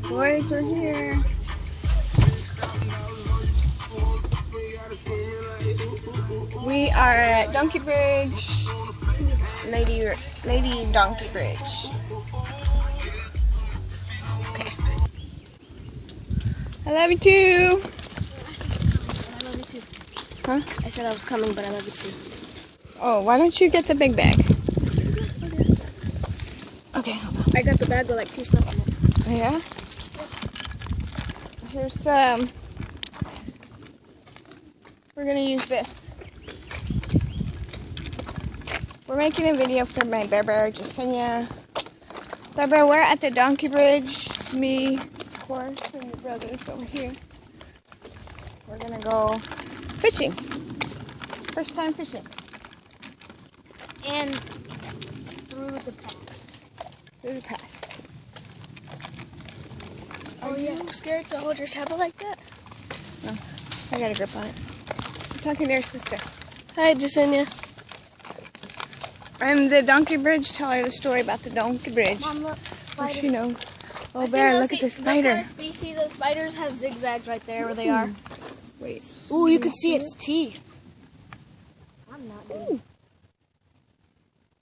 Boys, we're here. We are at Donkey Bridge, Lady Donkey Bridge. Okay. I love you too. I love you too. Huh? I said I was coming, but I love you too. Oh, why don't you get the big bag? Okay, hold on. I got the bag with like 2 stuff in it. Yeah? Here's we're gonna use this. We're making a video for my Bear, Jasenia. Bear, we're at the Donkey Bridge. It's me, of course, and your brother's over here. We're gonna go fishing. First time fishing. And through the pass. Through the past. Are you scared to hold your tablet like that? No, I got a grip on it. I'm talking to your sister. Hi, Jasenia. I'm the Donkey Bridge. Tell her the story about the Donkey Bridge. Mom, look. Oh, she knows. Oh, I Bear, look at the spider. What kind of species of spiders have zigzags right there where they are? Wait. Ooh, you can see its teeth. I'm not doing.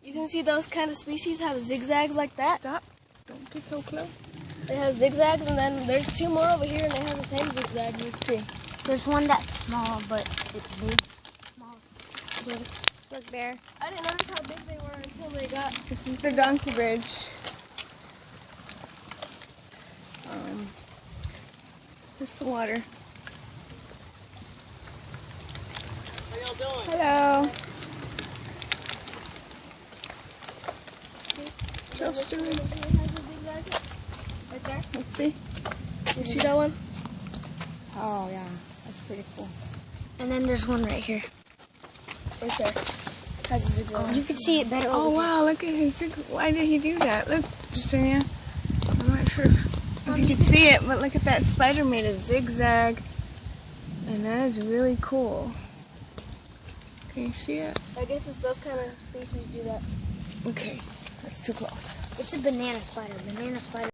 You can see those kind of species have zigzags like that. Stop. Don't get so close. They have zigzags, and then there's 2 more over here, and they have the same zigzags. You can see. There's one that's small, but it's big. Small. Big. Look there. I didn't notice how big they were until they got. This is the Donkey Bridge. Here's the water. How y'all doing? Hello. Show students. Right there. Let's see. You see that one? Oh yeah, that's pretty cool. And then there's one right here. Right there. Has a zigzag. You can see it better Oh over wow, look at his. Why did he do that? Look, Justinian. I'm not sure if you can see it, but look at that spider made a zigzag, and that is really cool. Can you see it? I guess it's those kind of species do that. Okay, that's too close. It's a banana spider. Banana spider.